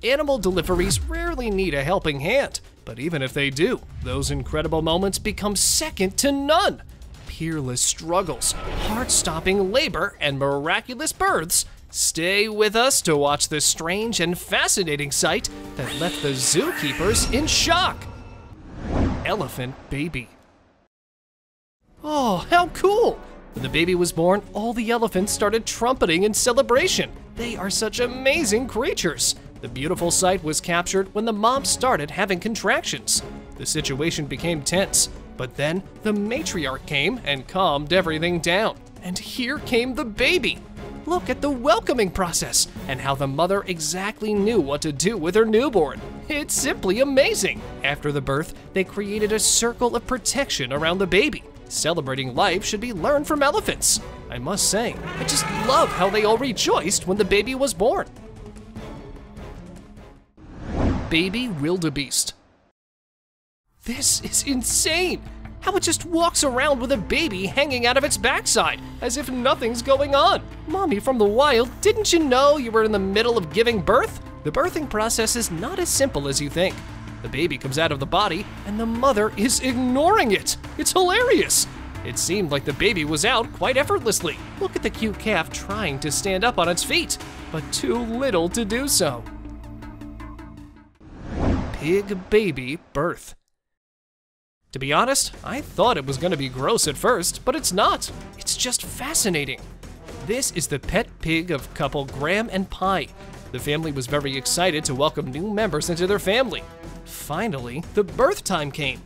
Animal deliveries rarely need a helping hand, but even if they do, those incredible moments become second to none. Peerless struggles, heart-stopping labor, and miraculous births. Stay with us to watch this strange and fascinating sight that left the zookeepers in shock. Elephant baby. Oh, how cool! When the baby was born, all the elephants started trumpeting in celebration. They are such amazing creatures. The beautiful sight was captured when the mom started having contractions. The situation became tense, but then the matriarch came and calmed everything down. And here came the baby. Look at the welcoming process and how the mother exactly knew what to do with her newborn. It's simply amazing. After the birth, they created a circle of protection around the baby. Celebrating life should be learned from elephants. I must say, I just love how they all rejoiced when the baby was born. Baby wildebeest. This is insane! How it just walks around with a baby hanging out of its backside, as if nothing's going on. Mommy from the wild, didn't you know you were in the middle of giving birth? The birthing process is not as simple as you think. The baby comes out of the body, and the mother is ignoring it. It's hilarious. It seemed like the baby was out quite effortlessly. Look at the cute calf trying to stand up on its feet, but too little to do so. Pig baby birth. To be honest, I thought it was going to be gross at first, but it's not. It's just fascinating. This is the pet pig of couple Graham and Pie. The family was very excited to welcome new members into their family. Finally, the birth time came.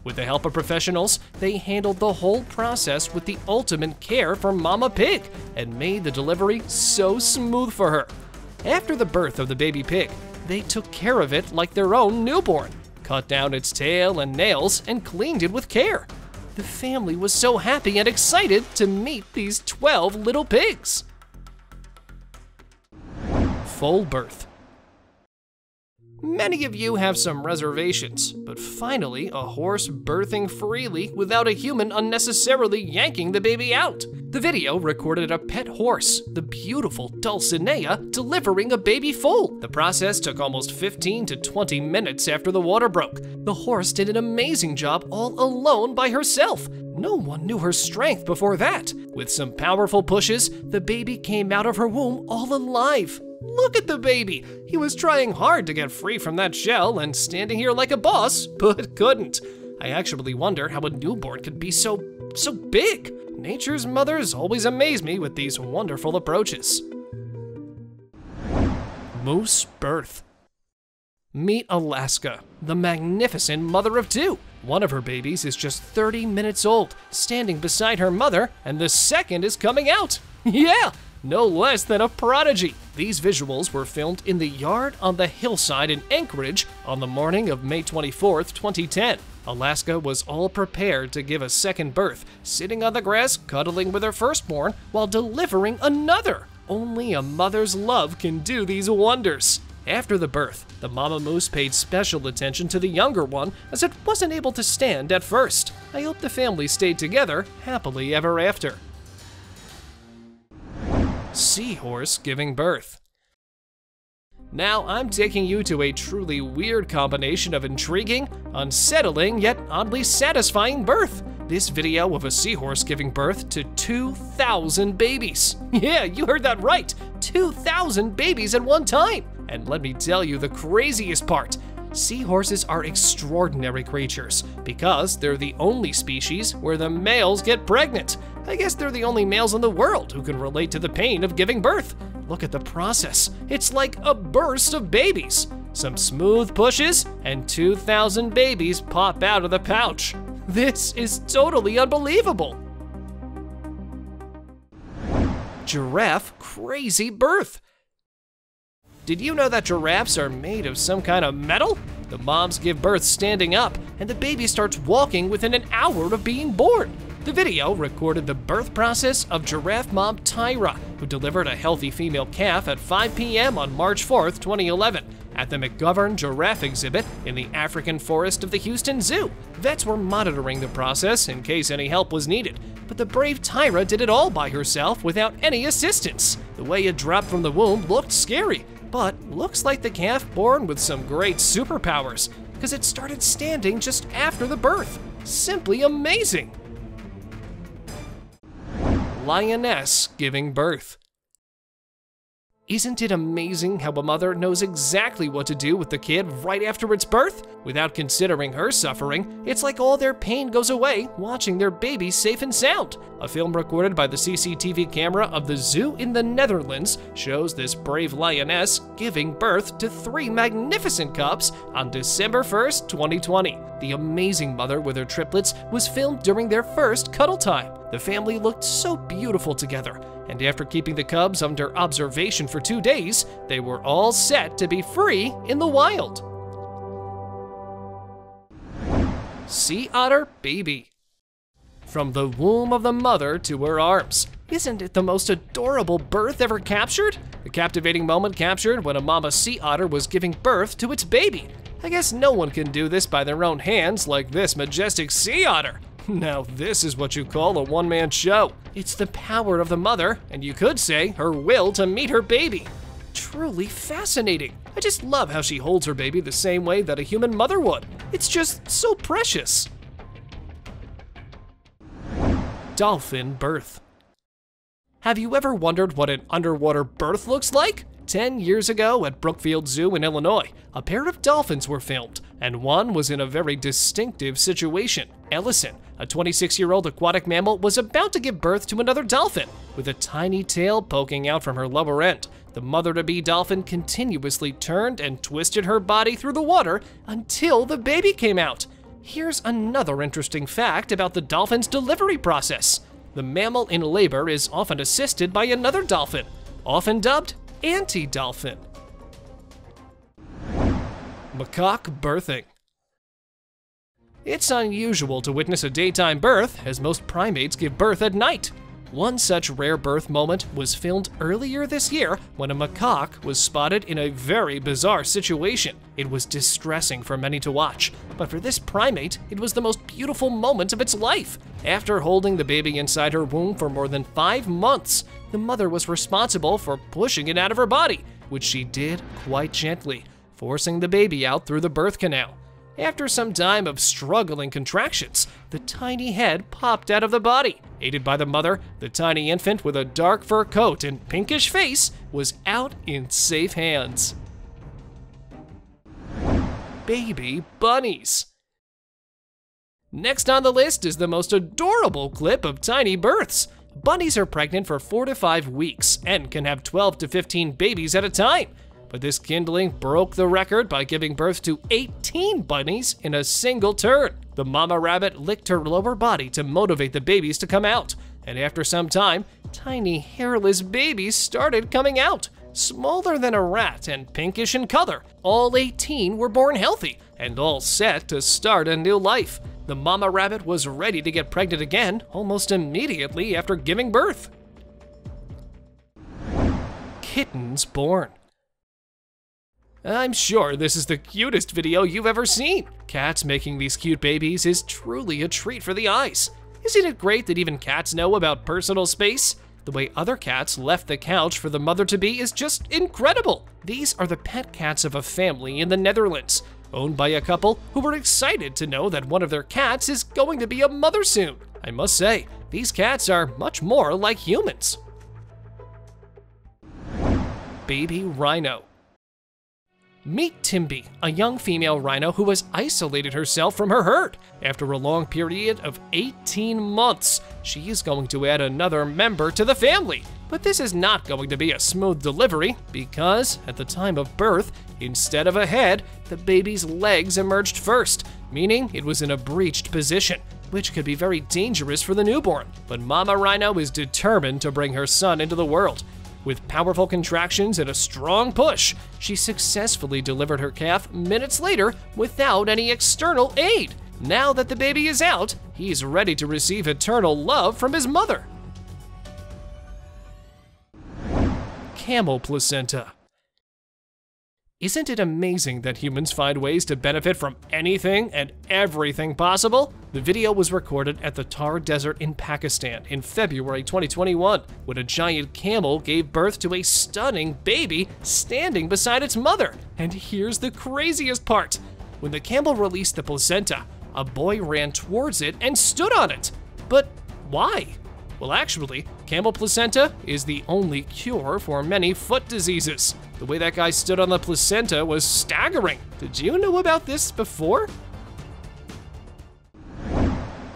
With the help of professionals, they handled the whole process with the ultimate care for Mama Pig and made the delivery so smooth for her. After the birth of the baby pig, they took care of it like their own newborn. Cut down its tail and nails, and cleaned it with care. The family was so happy and excited to meet these 12 little pigs. Full birth. Many of you have some reservations, but finally a horse birthing freely without a human unnecessarily yanking the baby out. The video recorded a pet horse, the beautiful Dulcinea, delivering a baby full. The process took almost 15 to 20 minutes after the water broke. The horse did an amazing job all alone by herself. No one knew her strength before that. With some powerful pushes, the baby came out of her womb all alive. Look at the baby! He was trying hard to get free from that shell and standing here like a boss, but couldn't. I actually wonder how a newborn could be so big. Nature's mothers always amaze me with these wonderful approaches. Moose birth. Meet Alaska, the magnificent mother of two. One of her babies is just 30 minutes old, standing beside her mother, and the second is coming out. Yeah! No less than a prodigy. These visuals were filmed in the yard on the hillside in Anchorage on the morning of May 24th, 2010. Alaska was all prepared to give a second birth, sitting on the grass, cuddling with her firstborn, while delivering another. Only a mother's love can do these wonders. After the birth, the mama moose paid special attention to the younger one as it wasn't able to stand at first. I hope the family stayed together happily ever after. Seahorse giving birth. Now I'm taking you to a truly weird combination of intriguing, unsettling, yet oddly satisfying birth. This video of a seahorse giving birth to 2,000 babies. Yeah, you heard that right, 2,000 babies at one time. And let me tell you the craziest part. Seahorses are extraordinary creatures because they're the only species where the males get pregnant. I guess they're the only males in the world who can relate to the pain of giving birth. Look at the process. It's like a burst of babies. Some smooth pushes and 2,000 babies pop out of the pouch. This is totally unbelievable. Giraffe crazy birth. Did you know that giraffes are made of some kind of metal? The moms give birth standing up, and the baby starts walking within an hour of being born. The video recorded the birth process of giraffe mom Tyra, who delivered a healthy female calf at 5 p.m. on March 4th, 2011, at the McGovern Giraffe exhibit in the African forest of the Houston Zoo. Vets were monitoring the process in case any help was needed, but the brave Tyra did it all by herself without any assistance. The way it dropped from the womb looked scary. But looks like the calf born with some great superpowers, because it started standing just after the birth. Simply amazing. Lioness giving birth. Isn't it amazing how a mother knows exactly what to do with the kid right after its birth? Without considering her suffering, it's like all their pain goes away watching their baby safe and sound. A film recorded by the CCTV camera of the zoo in the Netherlands shows this brave lioness giving birth to 3 magnificent cubs on December 1st, 2020. The amazing mother with her triplets was filmed during their first cuddle time. The family looked so beautiful together, and after keeping the cubs under observation for 2 days, they were all set to be free in the wild. Sea otter baby. From the womb of the mother to her arms. Isn't it the most adorable birth ever captured? The captivating moment captured when a mama sea otter was giving birth to its baby. I guess no one can do this by their own hands like this majestic sea otter. Now this is what you call a one-man show. It's the power of the mother, and you could say her will to meet her baby. Truly fascinating. I just love how she holds her baby the same way that a human mother would. It's just so precious. Dolphin birth. Have you ever wondered what an underwater birth looks like? 10 years ago at Brookfield Zoo in Illinois, a pair of dolphins were filmed, and one was in a very distinctive situation. Ellison, a 26-year-old aquatic mammal, was about to give birth to another dolphin, with a tiny tail poking out from her lower end. The mother-to-be dolphin continuously turned and twisted her body through the water until the baby came out. Here's another interesting fact about the dolphin's delivery process. The mammal in labor is often assisted by another dolphin, often dubbed anti-dolphin. Macaque birthing. It's unusual to witness a daytime birth, as most primates give birth at night. One such rare birth moment was filmed earlier this year when a macaque was spotted in a very bizarre situation. It was distressing for many to watch, but for this primate, it was the most beautiful moment of its life. After holding the baby inside her womb for more than 5 months, the mother was responsible for pushing it out of her body, which she did quite gently, forcing the baby out through the birth canal. After some time of struggling contractions, the tiny head popped out of the body. Aided by the mother, the tiny infant with a dark fur coat and pinkish face was out in safe hands. Baby bunnies. Next on the list is the most adorable clip of tiny births. Bunnies are pregnant for 4 to 5 weeks and can have 12 to 15 babies at a time. But this kindling broke the record by giving birth to 18 bunnies in a single turn. The mama rabbit licked her lower body to motivate the babies to come out, and after some time, tiny hairless babies started coming out. Smaller than a rat and pinkish in color, all 18 were born healthy and all set to start a new life. The mama rabbit was ready to get pregnant again almost immediately after giving birth. Kittens born. I'm sure this is the cutest video you've ever seen. Cats making these cute babies is truly a treat for the eyes. Isn't it great that even cats know about personal space? The way other cats left the couch for the mother-to-be is just incredible. These are the pet cats of a family in the Netherlands, owned by a couple who were excited to know that one of their cats is going to be a mother soon. I must say, these cats are much more like humans. Baby rhino. Meet Timby, a young female rhino who has isolated herself from her herd. After a long period of 18 months, she is going to add another member to the family. But this is not going to be a smooth delivery because at the time of birth, instead of a head, the baby's legs emerged first, meaning it was in a breached position, which could be very dangerous for the newborn. But Mama Rhino is determined to bring her son into the world. With powerful contractions and a strong push, she successfully delivered her calf minutes later without any external aid. Now that the baby is out, he's ready to receive eternal love from his mother. Camel placenta. Isn't it amazing that humans find ways to benefit from anything and everything possible? The video was recorded at the Thar Desert in Pakistan in February 2021, when a giant camel gave birth to a stunning baby standing beside its mother. And here's the craziest part. When the camel released the placenta, a boy ran towards it and stood on it. But why? Well, actually, camel placenta is the only cure for many foot diseases. The way that guy stood on the placenta was staggering. Did you know about this before?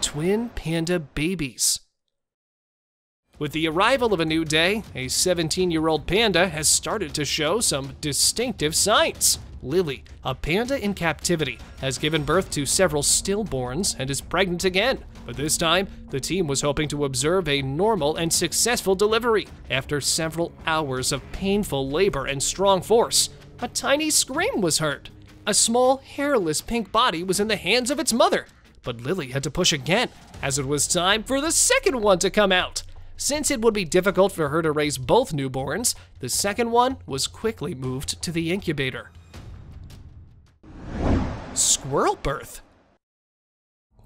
Twin panda babies. With the arrival of a new day, a 17-year-old panda has started to show some distinctive signs. Lily, a panda in captivity, has given birth to several stillborns and is pregnant again. But this time, the team was hoping to observe a normal and successful delivery. After several hours of painful labor and strong force, a tiny scream was heard. A small, hairless pink body was in the hands of its mother, but Lily had to push again, as it was time for the second one to come out. Since it would be difficult for her to raise both newborns, the second one was quickly moved to the incubator. Squirrel birth.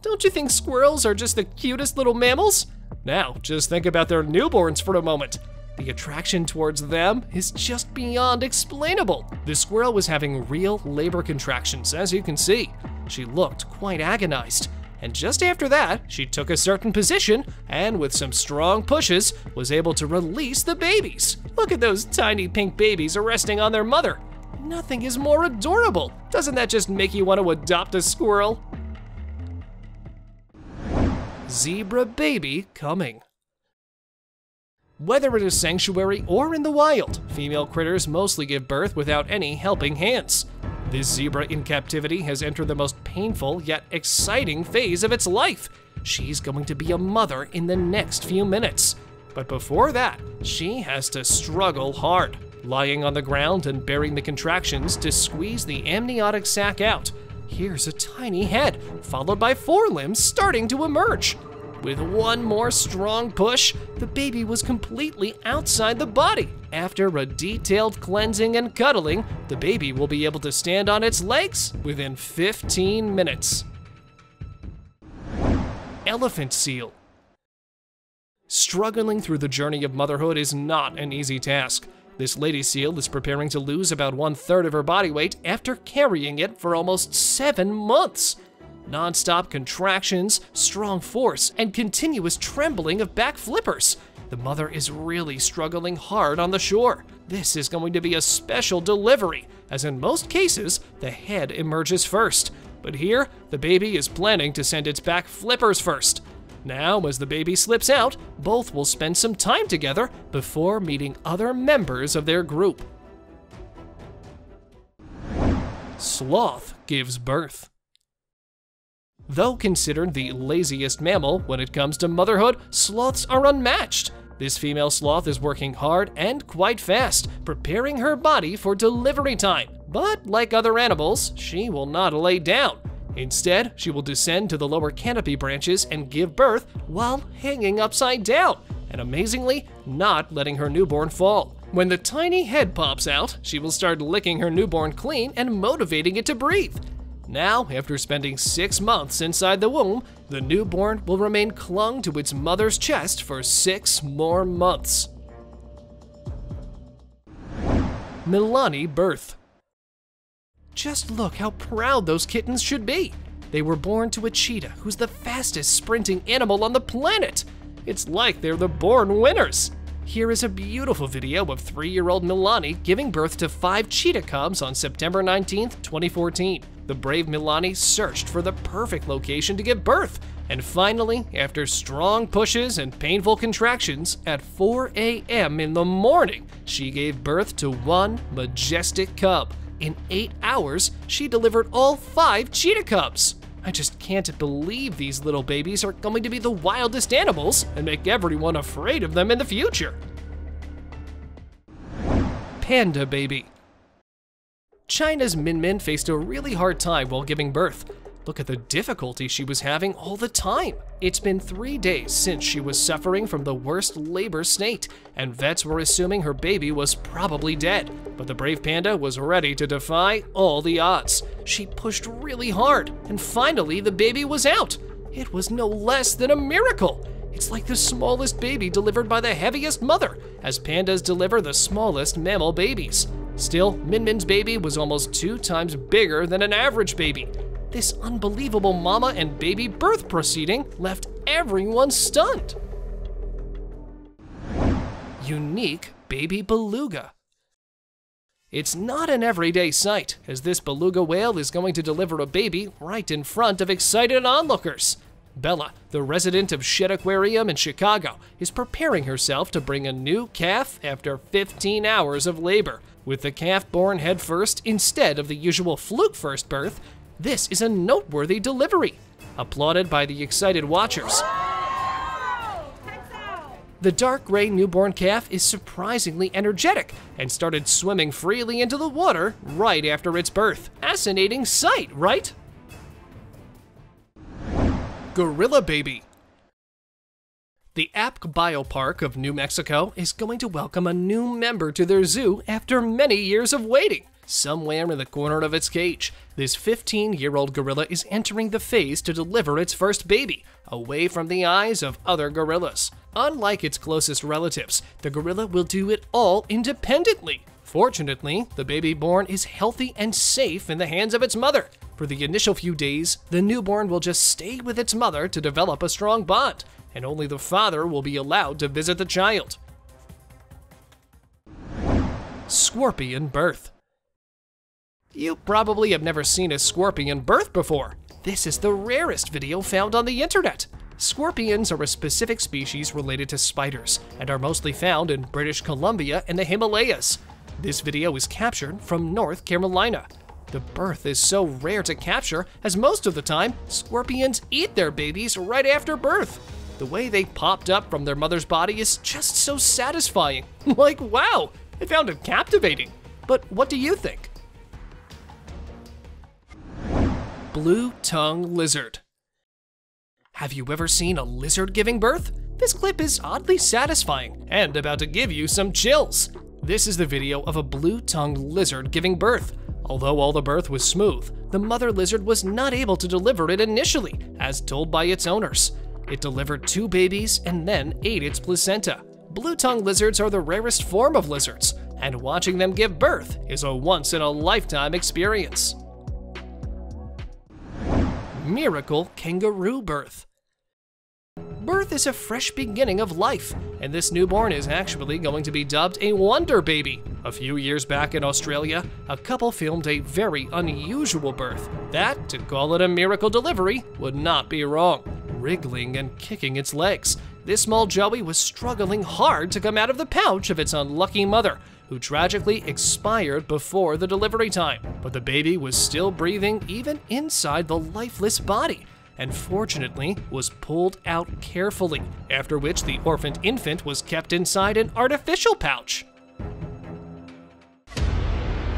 Don't you think squirrels are just the cutest little mammals? Now, just think about their newborns for a moment. The attraction towards them is just beyond explainable. The squirrel was having real labor contractions, as you can see. She looked quite agonized. And just after that, she took a certain position and with some strong pushes, was able to release the babies. Look at those tiny pink babies resting on their mother. Nothing is more adorable. Doesn't that just make you want to adopt a squirrel? Zebra baby coming. Whether in a sanctuary or in the wild, female critters mostly give birth without any helping hands. This zebra in captivity has entered the most painful yet exciting phase of its life. She's going to be a mother in the next few minutes. But before that, she has to struggle hard, lying on the ground and bearing the contractions to squeeze the amniotic sac out. Here's a tiny head, followed by forelimbs starting to emerge. With one more strong push, the baby was completely outside the body. After a detailed cleansing and cuddling, the baby will be able to stand on its legs within 15 minutes. Elephant seal. Struggling through the journey of motherhood is not an easy task. This lady seal is preparing to lose about 1/3 of her body weight after carrying it for almost 7 months. Non-stop contractions, strong force, and continuous trembling of back flippers. The mother is really struggling hard on the shore. This is going to be a special delivery, as in most cases, the head emerges first. But here, the baby is planning to send its back flippers first. Now, as the baby slips out, both will spend some time together before meeting other members of their group. Sloth gives birth. Though considered the laziest mammal when it comes to motherhood, sloths are unmatched. This female sloth is working hard and quite fast, preparing her body for delivery time. But like other animals, she will not lay down. Instead, she will descend to the lower canopy branches and give birth while hanging upside down, and amazingly, not letting her newborn fall. When the tiny head pops out, she will start licking her newborn clean and motivating it to breathe. Now, after spending 6 months inside the womb, the newborn will remain clung to its mother's chest for 6 more months. MILANI birth. Just look how proud those kittens should be. They were born to a cheetah who's the fastest sprinting animal on the planet. It's like they're the born winners. Here is a beautiful video of 3-year-old MILANI giving birth to 5 cheetah cubs on September 19th, 2014. The brave MILANI searched for the perfect location to give birth, and finally, after strong pushes and painful contractions, at 4 a.m. in the morning, she gave birth to one majestic cub. In 8 hours, she delivered all 5 cheetah cubs. I just can't believe these little babies are going to be the wildest animals and make everyone afraid of them in the future. Panda baby. China's Min Min faced a really hard time while giving birth. Look at the difficulty she was having all the time. It's been 3 days since she was suffering from the worst labor state, and vets were assuming her baby was probably dead. But the brave panda was ready to defy all the odds. She pushed really hard, and finally the baby was out. It was no less than a miracle. It's like the smallest baby delivered by the heaviest mother, as pandas deliver the smallest mammal babies. Still, Min Min's baby was almost 2 times bigger than an average baby. This unbelievable mama and baby birth proceeding left everyone stunned. Unique baby beluga. It's not an everyday sight, as this beluga whale is going to deliver a baby right in front of excited onlookers. Bella, the resident of Shedd Aquarium in Chicago, is preparing herself to bring a new calf after 15 hours of labor. With the calf born head first instead of the usual fluke first birth, this is a noteworthy delivery, applauded by the excited watchers. The dark gray newborn calf is surprisingly energetic and started swimming freely into the water right after its birth. Fascinating sight, right? Gorilla baby. The Apk Biopark of New Mexico is going to welcome a new member to their zoo after many years of waiting. Somewhere in the corner of its cage, this 15-year-old gorilla is entering the phase to deliver its first baby, away from the eyes of other gorillas. Unlike its closest relatives, the gorilla will do it all independently. Fortunately, the baby born is healthy and safe in the hands of its mother. For the initial few days, the newborn will just stay with its mother to develop a strong bond, and only the father will be allowed to visit the child. Scorpion birth. You probably have never seen a scorpion birth before. This is the rarest video found on the internet. Scorpions are a specific species related to spiders and are mostly found in British Columbia and the Himalayas. This video is captured from North Carolina. The birth is so rare to capture as most of the time, scorpions eat their babies right after birth. The way they popped up from their mother's body is just so satisfying. Like, wow, I found it captivating. But what do you think? Blue-tongue lizard. Have you ever seen a lizard giving birth? This clip is oddly satisfying and about to give you some chills. This is the video of a blue-tongued lizard giving birth. Although all the birth was smooth, the mother lizard was not able to deliver it initially, as told by its owners. It delivered 2 babies and then ate its placenta. Blue-tongued lizards are the rarest form of lizards, and watching them give birth is a once-in-a-lifetime experience. Miracle kangaroo birth. Birth is a fresh beginning of life, and this newborn is actually going to be dubbed a wonder baby. A few years back in Australia, a couple filmed a very unusual birth that, to call it a miracle delivery, would not be wrong. Wriggling and kicking its legs, this small joey was struggling hard to come out of the pouch of its unlucky mother, who tragically expired before the delivery time. But the baby was still breathing even inside the lifeless body, and fortunately was pulled out carefully, after which the orphaned infant was kept inside an artificial pouch.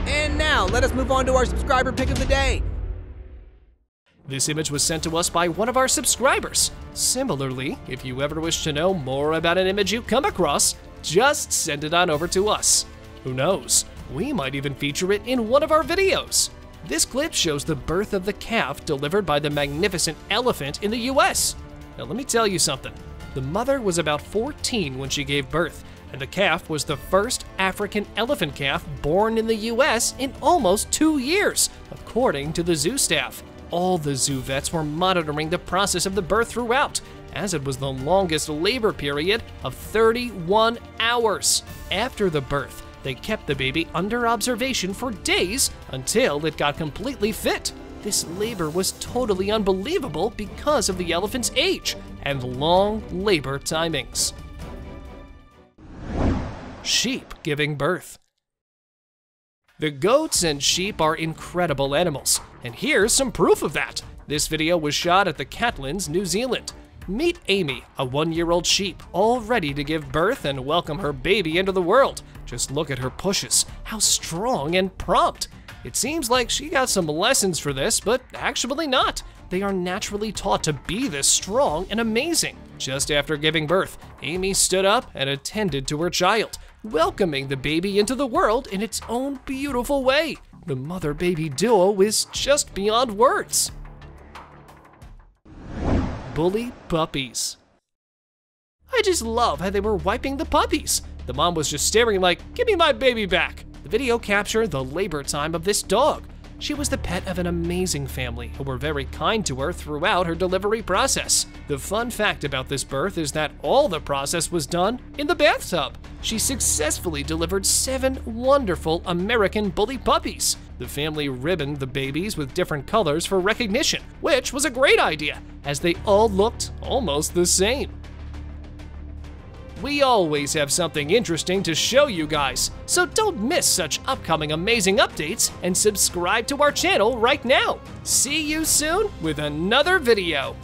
And now, let us move on to our subscriber pick of the day. This image was sent to us by one of our subscribers. Similarly, if you ever wish to know more about an image you come across, just send it on over to us. Who knows, we might even feature it in one of our videos. This clip shows the birth of the calf delivered by the magnificent elephant in the US. Now let me tell you something. The mother was about 14 when she gave birth, and the calf was the first African elephant calf born in the US in almost 2 years, according to the zoo staff. All the zoo vets were monitoring the process of the birth throughout, as it was the longest labor period of 31 hours. After the birth, they kept the baby under observation for days until it got completely fit. This labor was totally unbelievable because of the elephant's age and long labor timings. Sheep giving birth. The goats and sheep are incredible animals, and here's some proof of that. This video was shot at the Catlins, New Zealand. Meet Amy, a 1-year-old sheep, all ready to give birth and welcome her baby into the world. Just look at her pushes, how strong and prompt. It seems like she got some lessons for this, but actually not. they are naturally taught to be this strong and amazing. Just after giving birth, Amy stood up and attended to her child, welcoming the baby into the world in its own beautiful way. The mother-baby duo is just beyond words. Bully puppies. I just love how they were wiping the puppies. The mom was just staring like, "Give me my baby back." The video captured the labor time of this dog. She was the pet of an amazing family who were very kind to her throughout her delivery process. The fun fact about this birth is that all the process was done in the bathtub. She successfully delivered 7 wonderful American bully puppies. The family ribboned the babies with different colors for recognition, which was a great idea, as they all looked almost the same. We always have something interesting to show you guys, so don't miss such upcoming amazing updates and subscribe to our channel right now. See you soon with another video.